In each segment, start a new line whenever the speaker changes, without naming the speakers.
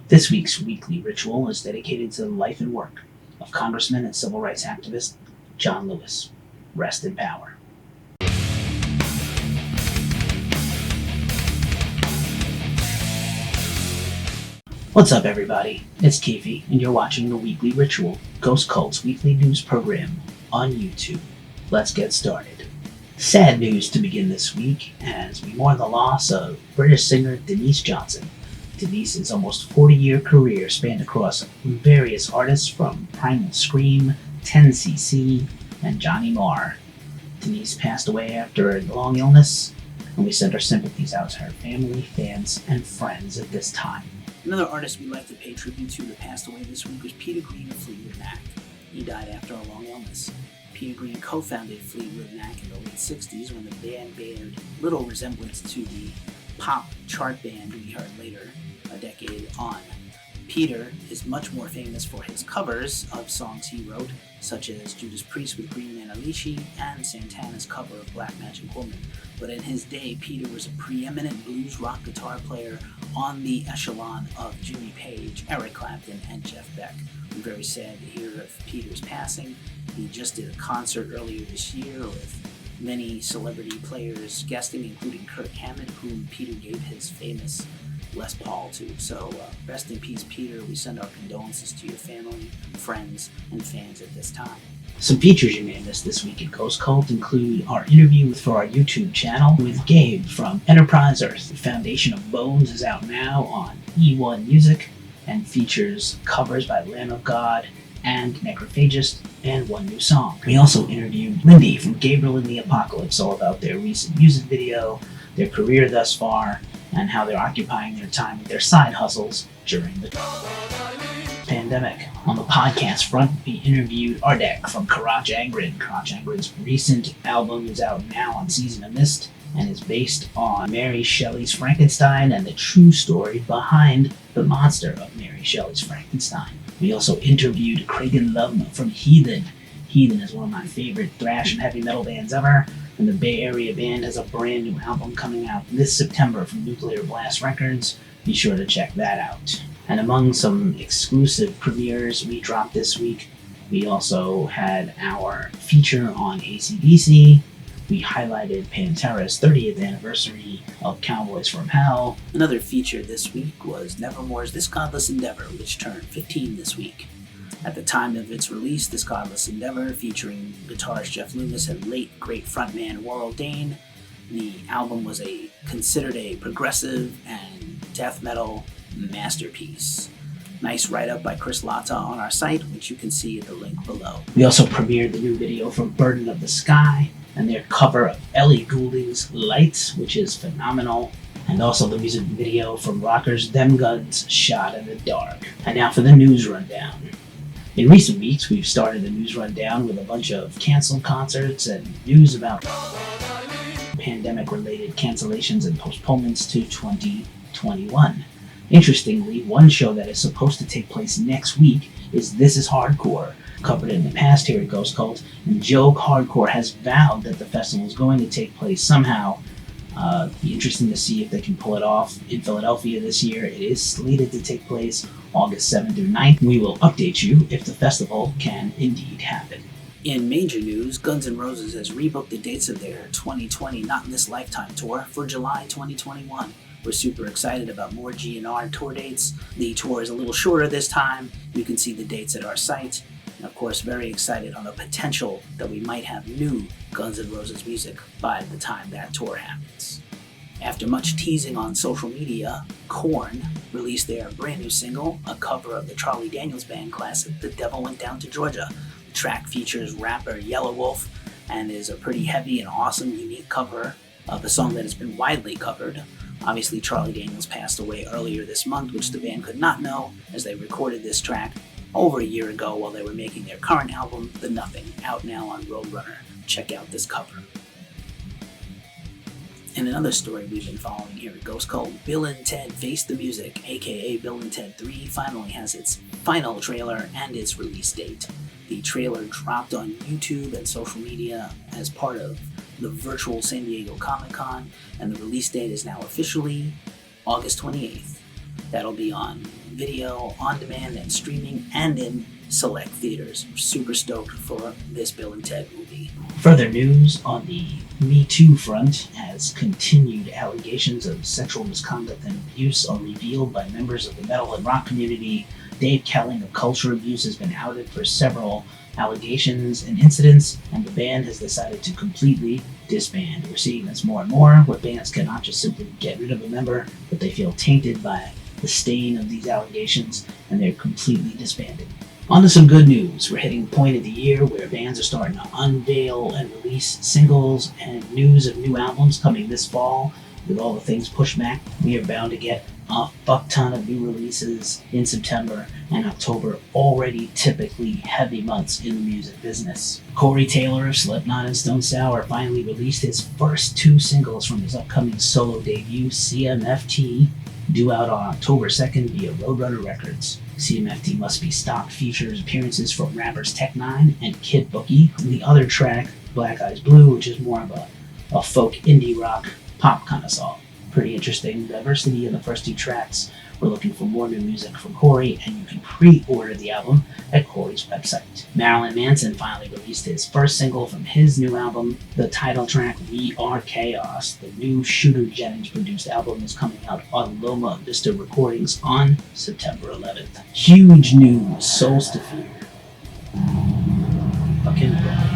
This week's weekly ritual is dedicated to the life and work of Congressman and civil rights activist John Lewis. Rest in power. What's up, everybody? It's Keefe, and you're watching the Weekly Ritual, Ghost Cult's weekly news program on YouTube. Let's get started. Sad news to begin this week as we mourn the loss of British singer Denise Johnson. Denise's almost 40-year career spanned across various artists from Primal Scream, 10cc, and Johnny Marr. Denise passed away after a long illness, and we send our sympathies out to her family, fans, and friends at this time. Another artist we'd like to pay tribute to that passed away this week was Peter Green of Fleetwood Mac. He died after a long illness. Peter Green co-founded Fleetwood Mac in the late 60s when the band bared little resemblance to the pop chart band we heard later, a decade on. Peter is much more famous for his covers of songs he wrote, such as Judas Priest with Green Man Alici and Santana's cover of Black Magic Woman. But in his day, Peter was a preeminent blues rock guitar player on the echelon of Jimmy Page, Eric Clapton, and Jeff Beck. I'm very sad to hear of Peter's passing. He just did a concert earlier this year with many celebrity players guesting, including Kirk Hammett, whom Peter gave his famous Les Paul to. So rest in peace, Peter. We send our condolences to your family, friends, and fans at this time. Some features you may have missed this week in Ghost Cult include our interview for our YouTube channel with Gabe from Enterprise Earth. The Foundation of Bones is out now on E1 Music and features covers by Lamb of God and Necrophagist and one new song. We also interviewed Lindy from Gabriel and the Apocalypse, all about their recent music video, their career thus far, and how they're occupying their time with their side hustles during the pandemic. On the podcast front, we interviewed Ardek from Karach Angren. Karach Angren's recent album is out now on Season of Mist and is based on Mary Shelley's Frankenstein and the true story behind the monster of Mary Shelley's Frankenstein. We also interviewed Cragen Lum from Heathen. Heathen is one of my favorite thrash and heavy metal bands ever, and the Bay Area band has a brand new album coming out this September from Nuclear Blast Records. Be sure to check that out. And among some exclusive premieres we dropped this week, we also had our feature on AC/DC. We highlighted Pantera's 30th anniversary of Cowboys from Hell. Another feature this week was Nevermore's This Godless Endeavor, which turned 15 this week. At the time of its release, This Godless Endeavor, featuring guitarist Jeff Loomis and late great frontman Warrell Dane, the album was considered a progressive and death metal masterpiece. Nice write-up by Chris Latta on our site, which you can see at the link below. We also premiered the new video from Burden of the Sky and their cover of Ellie Goulding's Lights, which is phenomenal, and also the music video from Rockers' Them Guns, Shot in the Dark. And now for the news rundown. In recent weeks, we've started the news rundown with a bunch of canceled concerts and news about pandemic-related cancellations and postponements to 2021. Interestingly, one show that is supposed to take place next week is This Is Hardcore, covered in the past here at Ghost Cult, and Joe Hardcore has vowed that the festival is going to take place somehow. Be interesting to see if they can pull it off in Philadelphia this year. It is slated to take place August 7th through 9th. We will update you if the festival can indeed happen. In major news, Guns N' Roses has rebooked the dates of their 2020 Not In This Lifetime tour for July 2021. We're super excited about more GNR tour dates. The tour is a little shorter this time. You can see the dates at our site. And of course, very excited on the potential that we might have new Guns N' Roses music by the time that tour happens. After much teasing on social media, Korn released their brand new single, a cover of the Charlie Daniels Band classic, The Devil Went Down to Georgia. The track features rapper Yellow Wolf and is a pretty heavy and awesome, unique cover of a song that has been widely covered. Obviously, Charlie Daniels passed away earlier this month, which the band could not know as they recorded this track over a year ago while they were making their current album, The Nothing, out now on Roadrunner. Check out this cover. In another story we've been following here at Ghost Cult, Bill and Ted Face the Music, aka Bill and Ted 3, finally has its final trailer and its release date. The trailer dropped on YouTube and social media as part of the virtual San Diego Comic-Con, and the release date is now officially August 28th. That'll be on video, on demand, and streaming, and in select theaters. We're super stoked for this Bill and Ted movie. Further news on the Me Too front, as continued allegations of sexual misconduct and abuse are revealed by members of the metal and rock community. Dave Kelling of Culture Abuse has been outed for several allegations and incidents, and the band has decided to completely disband. We're seeing this more and more, where bands cannot just simply get rid of a member, but they feel tainted by the stain of these allegations, and they're completely disbanding. On to some good news. We're hitting the point of the year where bands are starting to unveil and release singles, and news of new albums coming this fall. With all the things pushed back, we are bound to get a fuck ton of new releases in September and October, already typically heavy months in the music business. Corey Taylor of Slipknot and Stone Sour finally released his first 2 singles from his upcoming solo debut, CMFT, due out on October 2nd via Roadrunner Records. CMFT Must Be Stopped features appearances from rappers Tech9 and Kid Bookie, and the other track, Black Eyes Blue, which is more of a folk indie rock pop kind of song. Pretty interesting diversity in the first 2 tracks. We're looking for more new music from Corey, and you can pre-order the album at Corey's website. Marilyn Manson finally released his first single from his new album, the title track We Are Chaos. The new Shooter Jennings produced album is coming out on Loma Vista Recordings on September 11th. Huge news, Souls to Fear. Fucking right.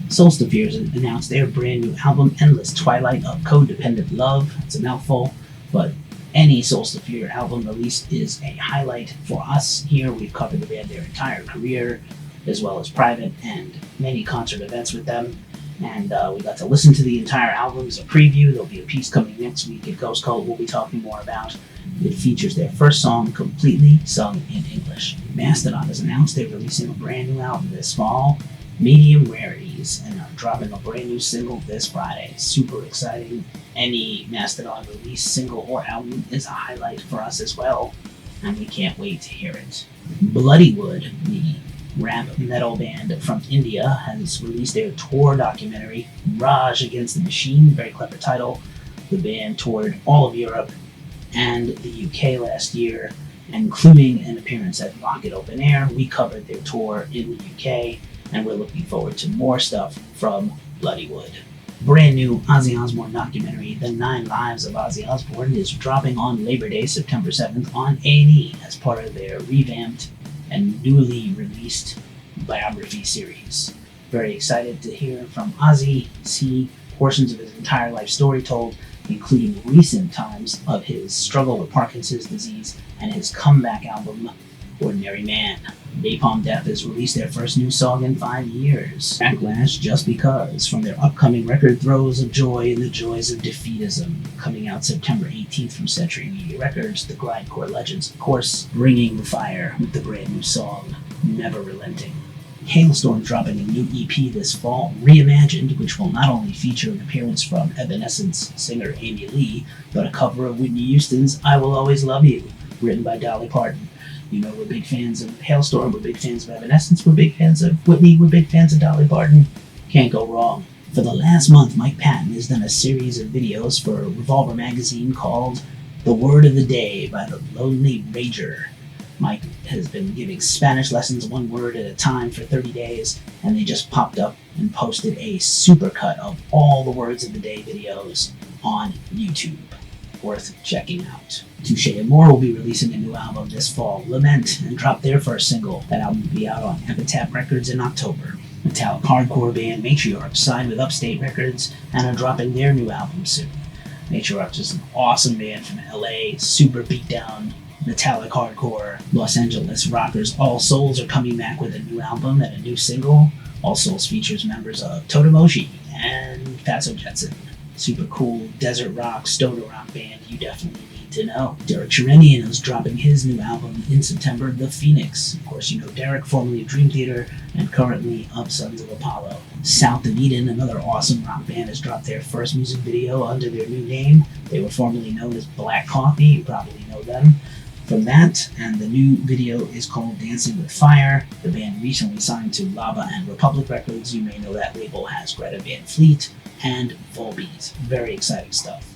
Souls to Fear announced their brand new album, Endless Twilight of Codependent Love. It's a mouthful, but any Souls to Fear album release is a highlight for us here. We've covered the band their entire career, as well as private and many concert events with them. And we got to listen to the entire album as a preview. There'll be a piece coming next week at Ghost Cult we'll be talking more about. It features their first song completely sung in English. Mastodon has announced they're releasing a brand new album this fall, Medium Rarities, and are dropping a brand new single this Friday. Super exciting. Any Mastodon release, single or album, is a highlight for us as well, and we can't wait to hear it. Bloodywood, the rap metal band from India, has released their tour documentary, Rage Against the Machine. Very clever title. The band toured all of Europe and the UK last year, including an appearance at Rocket Open Air. We covered their tour in the UK, and we're looking forward to more stuff from Bloodywood. Brand new Ozzy Osbourne documentary, The 9 Lives of Ozzy Osbourne, is dropping on Labor Day, September 7th on A&E as part of their revamped and newly released biography series. Very excited to hear from Ozzy, see portions of his entire life story told, including recent times of his struggle with Parkinson's disease and his comeback album, Ordinary Man. Napalm Death has released their first new song in 5 years, Backlash Just Because, from their upcoming record Throes of Joy and the Joys of Defeatism, coming out September 18th from Century Media Records. The grindcore legends, of course, bringing the fire with the brand new song, Never Relenting. Hailstorm dropping a new EP this fall, Reimagined, which will not only feature an appearance from Evanescence singer Amy Lee, but a cover of Whitney Houston's I Will Always Love You, written by Dolly Parton. You know, we're big fans of Hailstorm, we're big fans of Evanescence, we're big fans of Whitney, we're big fans of Dolly Parton. Can't go wrong. For the last month, Mike Patton has done a series of videos for Revolver magazine called The Word of the Day by the Lonely Rager. Mike has been giving Spanish lessons 1 word at a time for 30 days, and they just popped up and posted a supercut of all the Words of the Day videos on YouTube. Worth checking out. Touche Amore will be releasing a new album this fall, Lament, and drop their first single. That album will be out on Epitaph Records in October. Metallic hardcore band Matriarch signed with Upstate Records and are dropping their new album soon. Matriarch is an awesome band from LA, super beatdown, metallic hardcore, Los Angeles rockers. All Souls are coming back with a new album and a new single. All Souls features members of Totemoshi and Fatso Jetson. Super cool desert rock, stoner rock band you definitely need to know. Derek Sherenian is dropping his new album in September, The Phoenix. Of course, you know Derek, formerly of Dream Theater and currently of Sons of Apollo. South of Eden, another awesome rock band, has dropped their first music video under their new name. They were formerly known as Black Coffee, you probably know them from that, and the new video is called Dancing with Fire. The band recently signed to Lava and Republic Records. You may know that label has Greta Van Fleet and Volbeat. Very exciting stuff.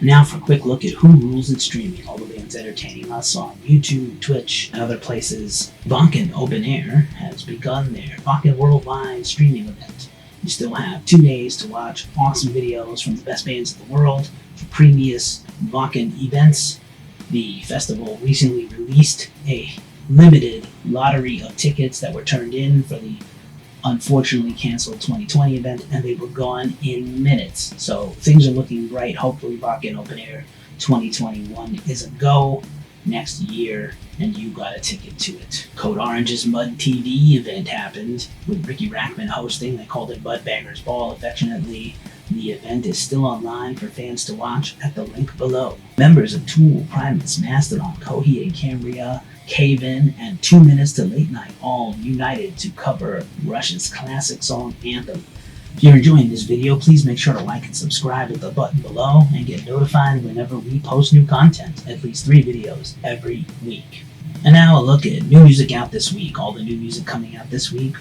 Now for a quick look at who rules in streaming. All the bands entertaining us on YouTube, Twitch, and other places. Wacken Open Air has begun their Wacken Worldwide streaming event. You still have 2 days to watch awesome videos from the best bands in the world for previous Wacken events. The festival recently released a limited lottery of tickets that were turned in for the unfortunately canceled 2020 event, and they were gone in minutes. So things are looking bright. Hopefully Wacken Open Air 2021 is a go next year, and you got a ticket to it. Code Orange's Mud TV event happened with Ricky Rackman hosting. They called it Mudbangers Ball affectionately. The event is still online for fans to watch at the link below. Members of Tool, Primus, Mastodon, Coheed and Cambria, Cave-In, and 2 Minutes to Late Night all united to cover Rush's classic song Anthem. If you're enjoying this video, please make sure to like and subscribe at the button below and get notified whenever we post new content, at least 3 videos every week. And now a look at new music out this week. All the new music coming out this week.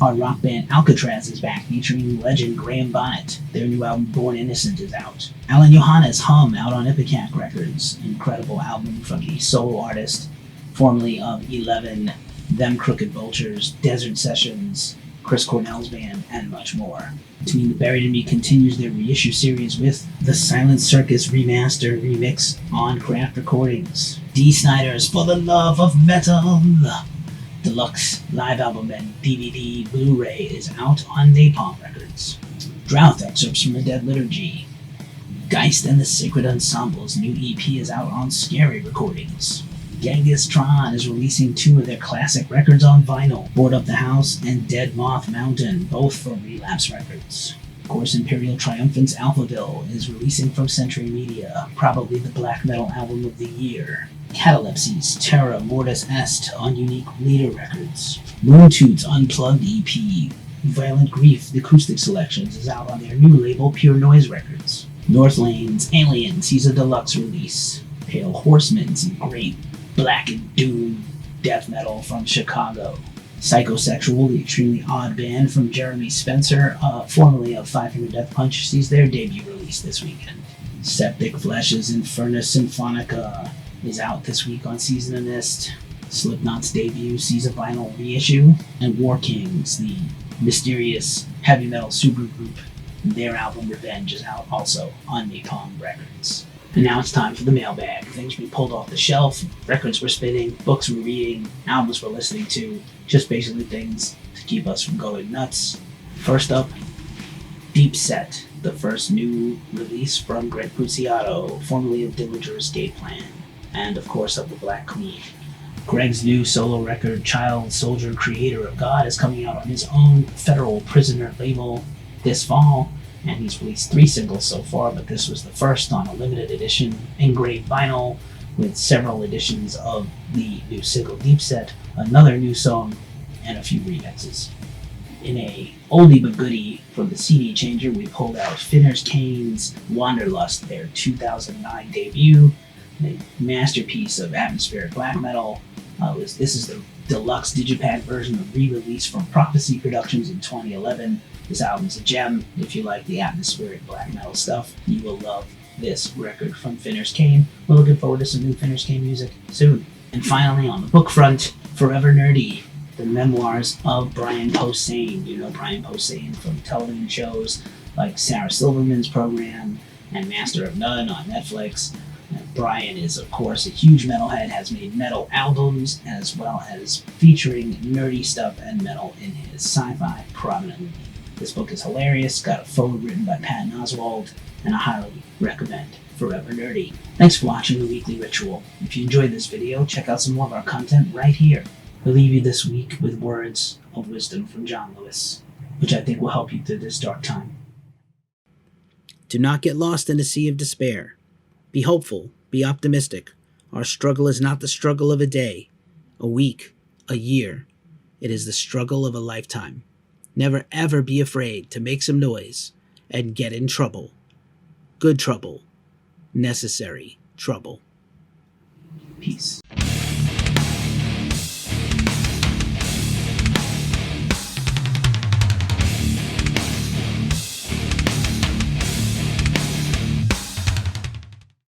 Our rock band Alcatraz is back, featuring legend Graham Bonnet. Their new album Born Innocent is out. Alan Johannes' Hum, out on Ipecac Records. Incredible album from the solo artist, formerly of 11, Them Crooked Vultures, Desert Sessions, Chris Cornell's band, and much more. Between the Buried in Me continues their reissue series with the Silent Circus Remaster Remix on Craft Recordings. Dee Snider's For the Love of Metal Deluxe live album and DVD Blu-ray is out on Napalm Records. Drought excerpts from the Dead Liturgy. Geist and the Sacred Ensemble's new EP is out on Scary Recordings. Genghis Tron is releasing 2 of their classic records on vinyl, Board Up the House and Dead Moth Mountain, both from Relapse Records. Of course, Imperial Triumphant's Alphaville is releasing from Century Media, probably the black metal album of the year. Catalepsy's Terra Mortis Est on Unique Leader Records. Moontoot's Unplugged EP, Violent Grief, the Acoustic Selections, is out on their new label Pure Noise Records. Northlane's Alien sees a deluxe release. Pale Horseman's great black and doom death metal from Chicago. Psychosexual, the extremely odd band from Jeremy Spencer, formerly of Five Finger Death Punch, sees their debut release this weekend. Septic Flesh's Inferna Symphonica is out this week on Season of Mist. Slipknot's debut sees a vinyl reissue, and War Kings, the mysterious heavy metal supergroup, their album Revenge is out also on Napalm Records. And now it's time for the mailbag. Things we pulled off the shelf, records we're spinning, books we're reading, albums we're listening to, just basically things to keep us from going nuts. First up, Deep Set, the first new release from Greg Puciato, formerly of Dillinger Escape Plan, and of course of the Black Queen. Greg's new solo record, Child Soldier Creator of God, is coming out on his own Federal Prisoner label this fall, and he's released 3 singles so far, but this was the first on a limited edition engraved vinyl with several editions of the new single Deep Set, another new song, and a few remixes. In a oldie but goodie from the CD changer, we pulled out Finners Kane's Wanderlust, their 2009 debut, a masterpiece of atmospheric black metal. This is the deluxe digipack version of re-release from Prophecy Productions in 2011. This album's a gem. If you like the atmospheric black metal stuff, you will love this record from Finners Kane. We're looking forward to some new Finners Kane music soon. And finally, on the book front, Forever Nerdy, the memoirs of Brian Posehn. You know Brian Posehn from television shows like Sarah Silverman's program and Master of None on Netflix. Brian is, of course, a huge metalhead, has made metal albums as well as featuring nerdy stuff and metal in his sci-fi prominently. This book is hilarious, got a foreword written by Patton Oswalt, and I highly recommend Forever Nerdy. Thanks for watching The Weekly Ritual. If you enjoyed this video, check out some more of our content right here. We'll leave you this week with words of wisdom from John Lewis, which I think will help you through this dark time.
Do not get lost in a sea of despair. Be hopeful, be optimistic. Our struggle is not the struggle of a day, a week, a year. It is the struggle of a lifetime. Never ever be afraid to make some noise and get in trouble. Good trouble. Necessary trouble.
Peace.